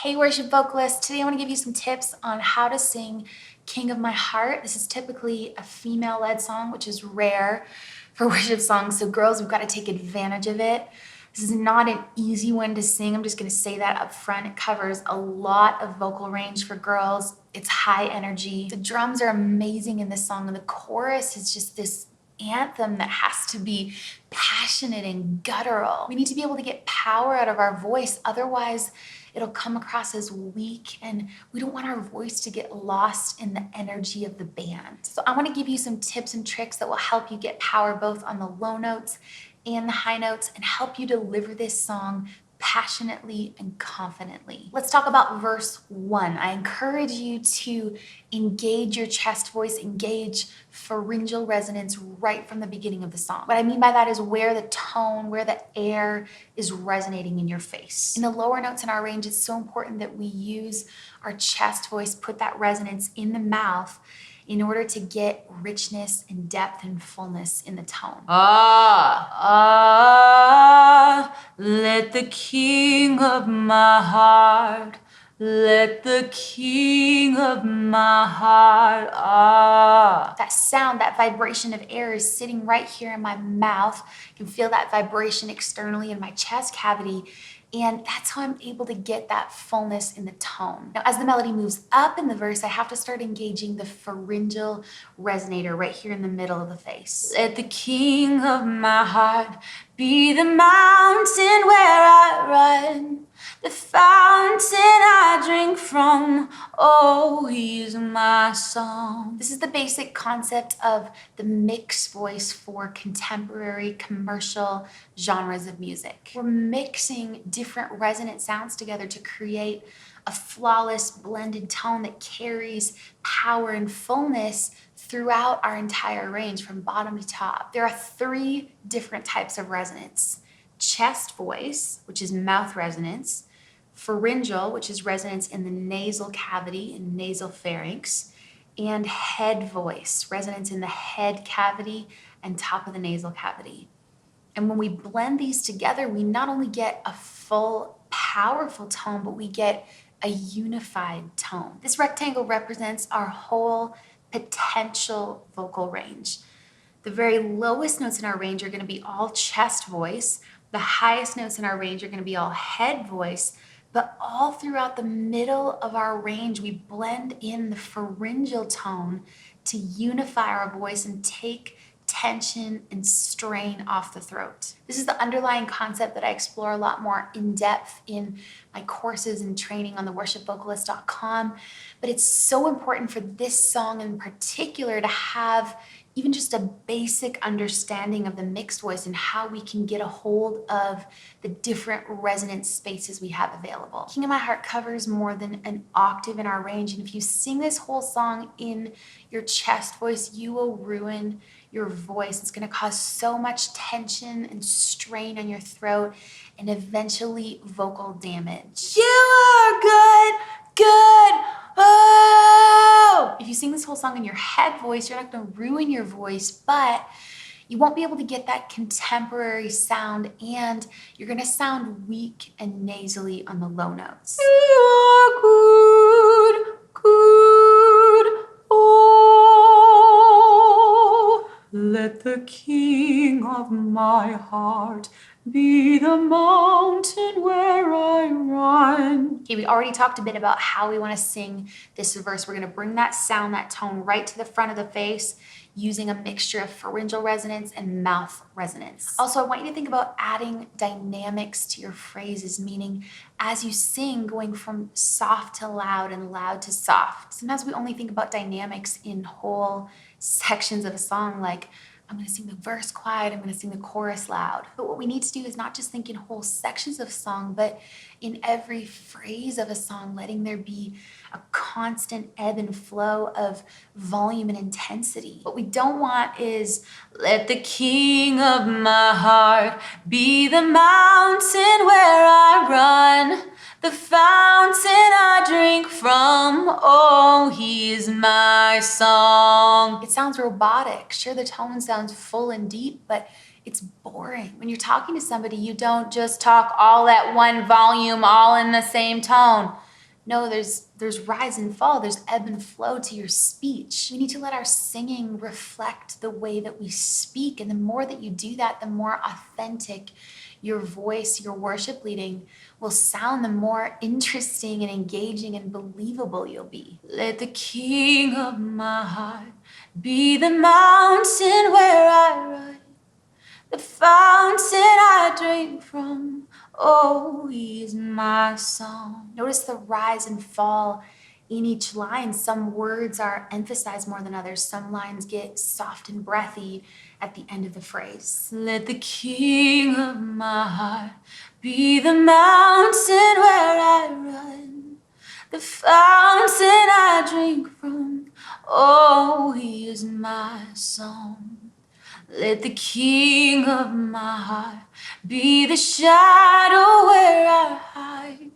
Hey worship vocalists, today I want to give you some tips on how to sing King of My Heart. This is typically a female-led song, which is rare for worship songs. So girls, we've got to take advantage of it. This is not an easy one to sing. I'm just going to say that up front. It covers a lot of vocal range for girls. It's high energy. The drums are amazing in this song, and the chorus is just this anthem that has to be passionate and guttural. We need to be able to get power out of our voice, otherwise it'll come across as weak, and we don't want our voice to get lost in the energy of the band. So I want to give you some tips and tricks that will help you get power both on the low notes and the high notes and help you deliver this song passionately and confidently. Let's talk about verse 1. I encourage you to engage your chest voice, engage pharyngeal resonance right from the beginning of the song. What I mean by that is where the tone, where the air is resonating in your face. In the lower notes in our range, it's so important that we use our chest voice, put that resonance in the mouth in order to get richness and depth and fullness in the tone. Let the King of my heart, let the King of my heart, That sound, that vibration of air is sitting right here in my mouth. You can feel that vibration externally in my chest cavity. And that's how I'm able to get that fullness in the tone. Now, as the melody moves up in the verse, I have to start engaging the pharyngeal resonator right here in the middle of the face. Let the King of my heart be the mountain where I run, the fountain I drink from. Oh, he's my song. This is the basic concept of the mixed voice for contemporary commercial genres of music. We're mixing different resonant sounds together to create a flawless blended tone that carries power and fullness throughout our entire range from bottom to top. There are 3 different types of resonance: chest voice, which is mouth resonance; pharyngeal, which is resonance in the nasal cavity and nasal pharynx; and head voice, resonance in the head cavity and top of the nasal cavity. And when we blend these together, we not only get a full, powerful tone, but we get a unified tone. This rectangle represents our whole potential vocal range. The very lowest notes in our range are going to be all chest voice. The highest notes in our range are going to be all head voice. But all throughout the middle of our range, we blend in the pharyngeal tone to unify our voice and take tension and strain off the throat. This is the underlying concept that I explore a lot more in depth in my courses and training on theworshipvocalist.com. But it's so important for this song in particular to have even just a basic understanding of the mixed voice and how we can get a hold of the different resonance spaces we have available. King of My Heart covers more than an octave in our range, and if you sing this whole song in your chest voice, you will ruin your voice. It's going to cause so much tension and strain on your throat and eventually vocal damage. You are good, good. Oh! If you sing this whole song in your head voice, you're not going to ruin your voice, but you won't be able to get that contemporary sound, and you're going to sound weak and nasally on the low notes. You are good, good. Oh, let the King of my heart be the mountain where I run. Okay, we already talked a bit about how we want to sing this verse. We're going to bring that sound, that tone right to the front of the face using a mixture of pharyngeal resonance and mouth resonance. Also, I want you to think about adding dynamics to your phrases, meaning as you sing, going from soft to loud and loud to soft. Sometimes we only think about dynamics in whole sections of a song, like I'm going to sing the verse quiet, I'm going to sing the chorus loud. But what we need to do is not just think in whole sections of a song, but in every phrase of a song, letting there be a constant ebb and flow of volume and intensity. What we don't want is, let the King of my heart be the mountain where I run, the fountain I drink from. Oh, he is my song. It sounds robotic. Sure, the tone sounds full and deep, but it's boring. When you're talking to somebody, you don't just talk all at one volume, all in the same tone. No, there's rise and fall, there's ebb and flow to your speech. We need to let our singing reflect the way that we speak. And the more that you do that, the more authentic your voice, your worship leading will sound, the more interesting and engaging and believable you'll be. Let the king of my heart be the mountain where I run, the fountain I drink from. Oh, he's my song. Notice the rise and fall in each line. Some words are emphasized more than others. Some lines get soft and breathy at the end of the phrase. Let the king of my heart be the mountain where I run, the fountain I drink from. Oh, he is my song. Let the king of my heart be the shadow where I hide,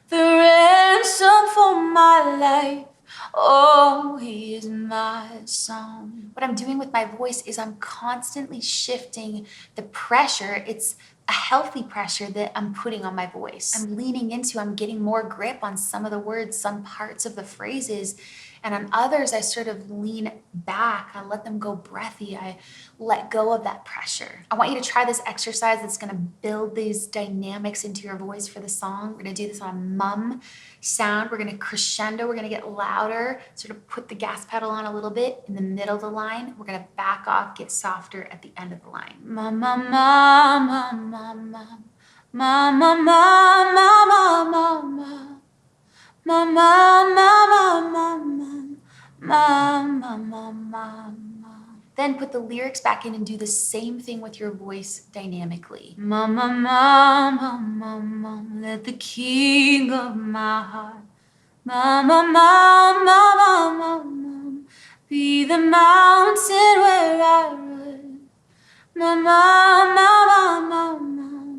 the ransom for my life. Oh, he is my song. What I'm doing with my voice is I'm constantly shifting the pressure. It's a healthy pressure that I'm putting on my voice. I'm leaning into, I'm getting more grip on some of the words, some parts of the phrases. And on others, I sort of lean back. I let them go breathy. I let go of that pressure. I want you to try this exercise that's going to build these dynamics into your voice for the song. We're going to do this on a mum sound. We're going to crescendo. We're going to get louder, sort of put the gas pedal on a little bit in the middle of the line. We're going to back off, get softer at the end of the line. Ma, ma, ma, ma, ma, ma. Ma, ma, ma, ma, ma, ma, ma. Ma, ma, ma, ma, ma, ma, ma, ma, ma. Then put the lyrics back in and do the same thing with your voice dynamically. Ma, ma, ma, ma, ma, ma. Let the king of my heart, ma, ma, ma, ma, ma, ma, ma, be the mountain where I run. Ma, ma, ma, ma, ma, ma,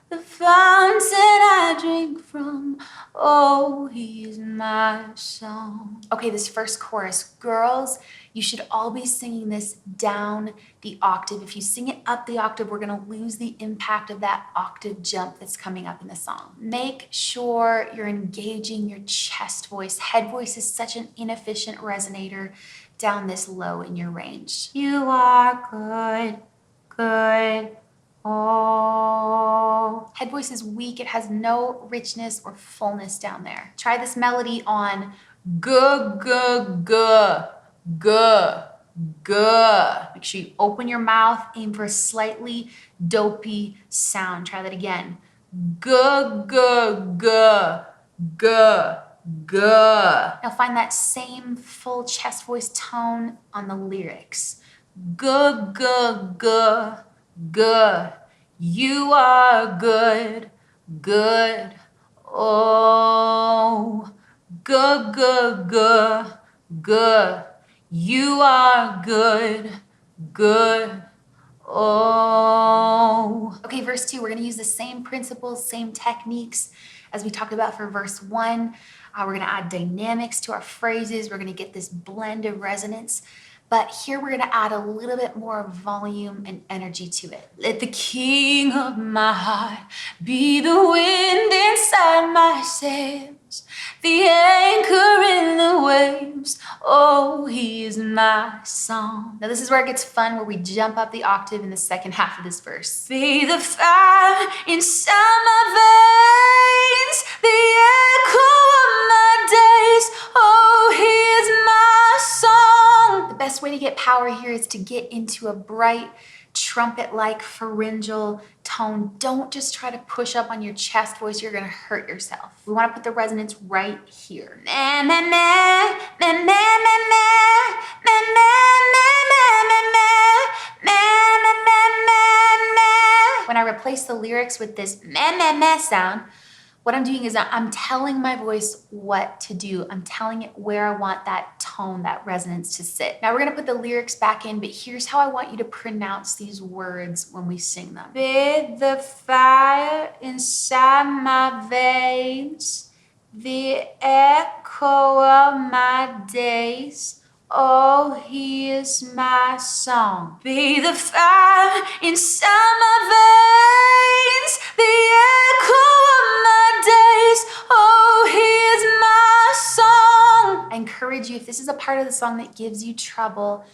the fountain I drink from. Oh, he's my song. Okay, this first chorus, girls, you should all be singing this down the octave. If you sing it up the octave, we're gonna lose the impact of that octave jump that's coming up in the song. Make sure you're engaging your chest voice. Head voice is such an inefficient resonator down this low in your range. You are good, good. Oh. Head voice is weak. It has no richness or fullness down there. Try this melody on G, g, g, g, g. Make sure you open your mouth, aim for a slightly dopey sound. Try that again. G, g, g, g, g. Now find that same full chest voice tone on the lyrics. G, g, g, g. You are good, good. Oh. G, g, g, g. You are good, good. Oh. Okay, verse 2, we're gonna use the same principles, same techniques as we talked about for verse 1. We're gonna add dynamics to our phrases. We're gonna get this blend of resonance. But here we're gonna add a little bit more volume and energy to it. Let the king of my heart be the wind inside my sails, the anchor in the waves. Oh, he is my song. Now this is where it gets fun, where we jump up the octave in the second half of this verse. Be the fire inside my veins, the echo of my days. Oh, he is my song. The best way to get power here is to get into a bright, trumpet-like pharyngeal tone. Don't just try to push up on your chest voice. You're gonna hurt yourself. We wanna put the resonance right here. Me, me, me, me, me, me, me, me, me, me, me, me. When I replace the lyrics with this meh, meh, meh sound, what I'm doing is I'm telling my voice what to do. I'm telling it where I want that tone, that resonance to sit. Now we're gonna put the lyrics back in, but here's how I want you to pronounce these words when we sing them. Be the fire inside my veins, the echo of my days. Oh, he is my song. Be the fire inside my veins, the echo of my days. Oh, he is my encourage you, if this is a part of the song that gives you trouble,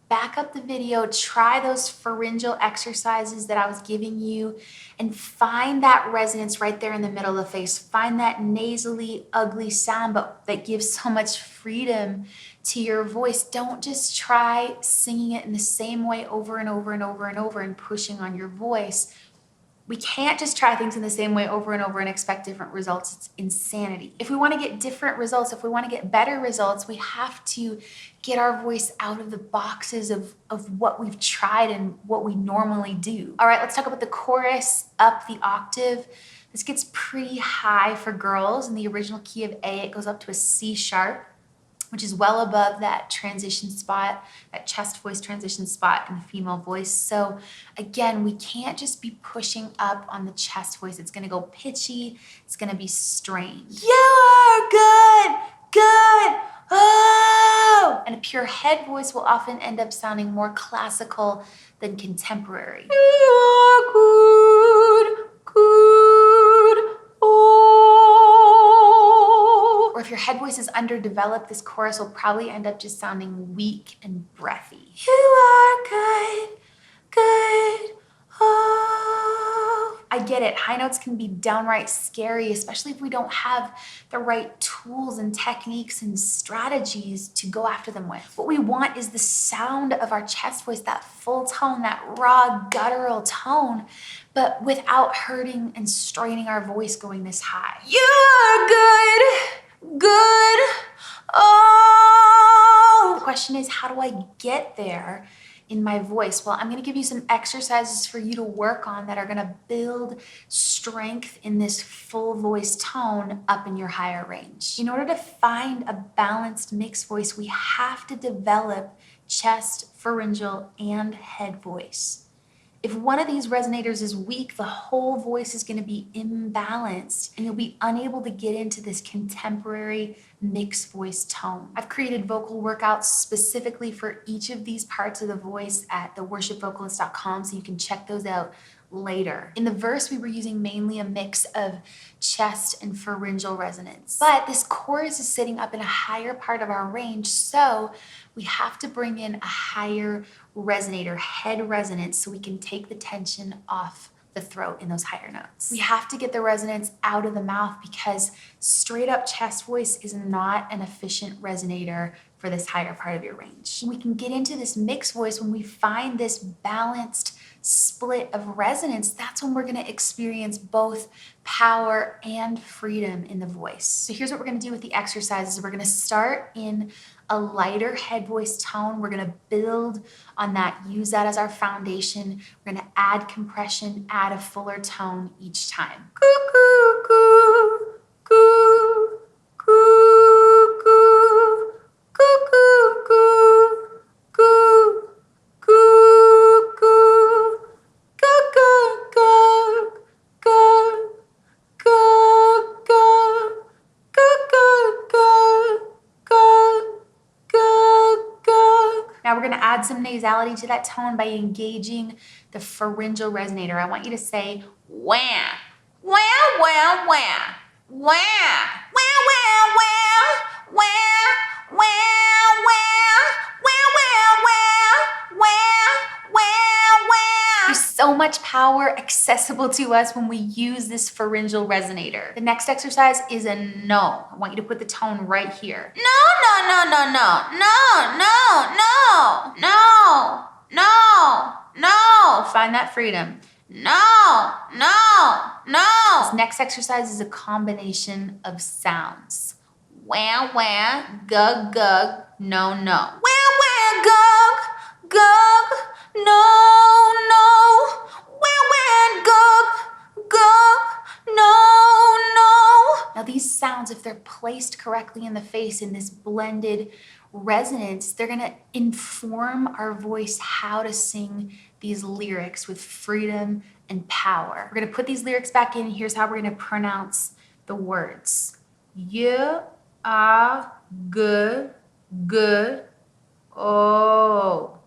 back up the video, try those pharyngeal exercises that I was giving you, and find that resonance right there in the middle of the face. Find that nasally, ugly sound, but that gives so much freedom to your voice. Don't just try singing it in the same way over and over and over and over and pushing on your voice. We can't just try things in the same way over and over and expect different results. It's insanity. If we want to get different results, if we want to get better results, we have to get our voice out of the boxes of what we've tried and what we normally do. All right, let's talk about the chorus up the octave. This gets pretty high for girls. In the original key of A, it goes up to a C sharp, which is well above that transition spot, that chest voice transition spot in the female voice. So again, we can't just be pushing up on the chest voice. It's gonna go pitchy, it's gonna be strained. You are good, oh! And a pure head voice will often end up sounding more classical than contemporary. You are good, oh. Or if your head voice is underdeveloped, this chorus will probably end up just sounding weak and breathy. You are good, oh. I get it, high notes can be downright scary, especially if we don't have the right tools and techniques and strategies to go after them with. What we want is the sound of our chest voice, that full tone, that raw guttural tone, but without hurting and straining our voice going this high. You are good, oh. The question is, how do I get there in my voice? Well, I'm gonna give you some exercises for you to work on that are gonna build strength in this full voice tone up in your higher range. In order to find a balanced mixed voice, we have to develop chest, pharyngeal, and head voice. If one of these resonators is weak, the whole voice is going to be imbalanced and you'll be unable to get into this contemporary mixed voice tone. I've created vocal workouts specifically for each of these parts of the voice at theworshipvocalist.com, so you can check those out later. In the verse, we were using mainly a mix of chest and pharyngeal resonance, but this chorus is sitting up in a higher part of our range, so we have to bring in a higher resonator, head resonance, so we can take the tension off the throat in those higher notes. We have to get the resonance out of the mouth because straight up chest voice is not an efficient resonator for this higher part of your range. We can get into this mixed voice when we find this balanced split of resonance. That's when we're going to experience both power and freedom in the voice. So here's what we're going to do with the exercises. We're going to start in a lighter head voice tone. We're going to build on that, use that as our foundation. We're going to add compression, add a fuller tone each time. Coo, coo, coo, coo, coo, coo, coo, coo, coo, coo, coo, now we're going to add some nasality to that tone by engaging the pharyngeal resonator. I want you to say wah, wah, wah, wah, wah, wah, wah, wah, wah, wah, There's so much power accessible to us when we use this pharyngeal resonator. The next exercise is a no. I want you to put the tone right here. No, no, no, no, no, no, no, no, no, no, no. Find that freedom. No, no, no. This next exercise is a combination of sounds. Wah, wah, gug, gug, no, no. Wah, wah, gug, gug, no, no. Wah, wah, gug, gug, no, no. Now these sounds, if they're placed correctly in the face in this blended resonance, they're gonna inform our voice how to sing these lyrics with freedom and power. We're gonna put these lyrics back in. Here's how we're gonna pronounce the words. You are good, good, oh.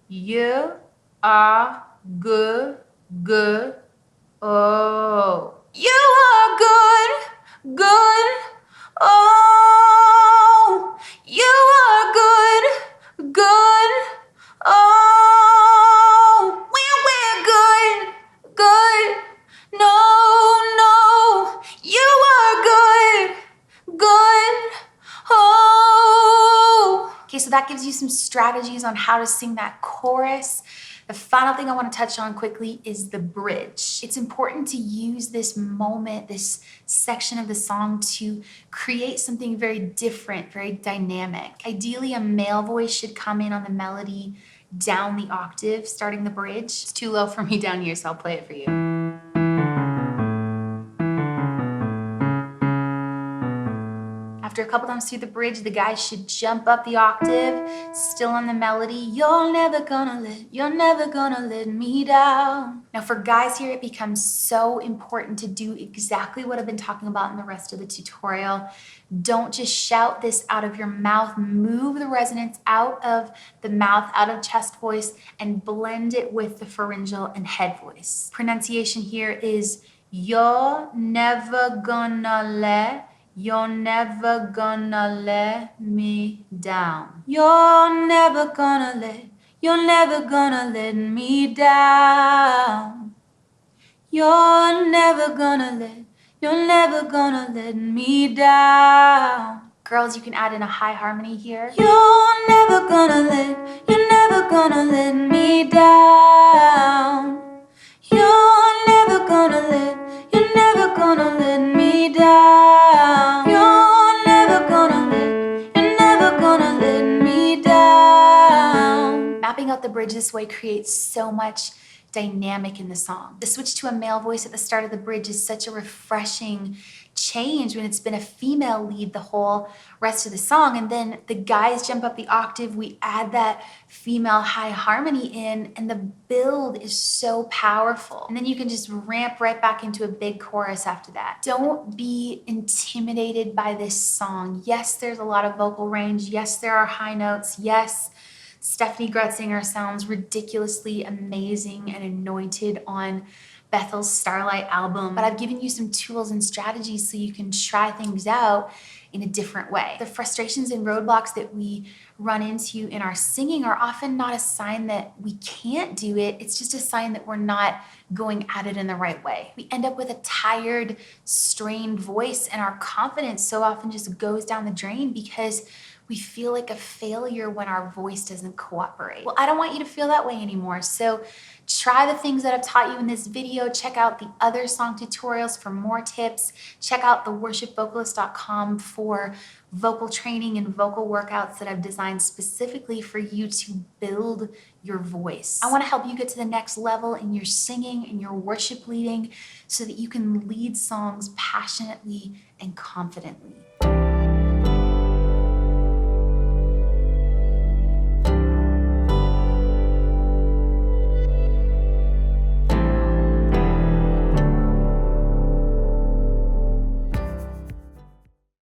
You are good, good, oh. You are good, good, oh. so that gives you some strategies on how to sing that chorus. The final thing I want to touch on quickly is the bridge. It's important to use this moment, this section of the song, to create something very different, very dynamic. Ideally, a male voice should come in on the melody down the octave, starting the bridge. It's too low for me down here, so I'll play it for you. After a couple times through the bridge, the guy should jump up the octave, still on the melody. You're never gonna let me down. Now for guys here, it becomes so important to do exactly what I've been talking about in the rest of the tutorial. Don't just shout this out of your mouth. Move the resonance out of the mouth, out of chest voice, and blend it with the pharyngeal and head voice. Pronunciation here is you're never gonna let me down. You're never gonna let me down. You're never gonna let me down. Girls, you can add in a high harmony here. You're never gonna let me down. You're never gonna let me down. You're never gonna let me down. Mapping out the bridge this way creates so much dynamic in the song. The switch to a male voice at the start of the bridge is such a refreshing change when it's been a female lead the whole rest of the song, and then the guys jump up the octave, we add that female high harmony in, and the build is so powerful. And then you can just ramp right back into a big chorus after that. Don't be intimidated by this song. Yes, there's a lot of vocal range. Yes, there are high notes. Yes, Stephanie Gretzinger sounds ridiculously amazing and anointed on Bethel's Starlight album, but I've given you some tools and strategies so you can try things out in a different way. The frustrations and roadblocks that we run into in our singing are often not a sign that we can't do it. It's just a sign that we're not going at it in the right way. We end up with a tired, strained voice, and our confidence so often just goes down the drain because we feel like a failure when our voice doesn't cooperate. Well, I don't want you to feel that way anymore. So try the things that I've taught you in this video. Check out the other song tutorials for more tips. Check out theworshipvocalist.com for vocal training and vocal workouts that I've designed specifically for you to build your voice. I want to help you get to the next level in your singing and your worship leading so that you can lead songs passionately and confidently.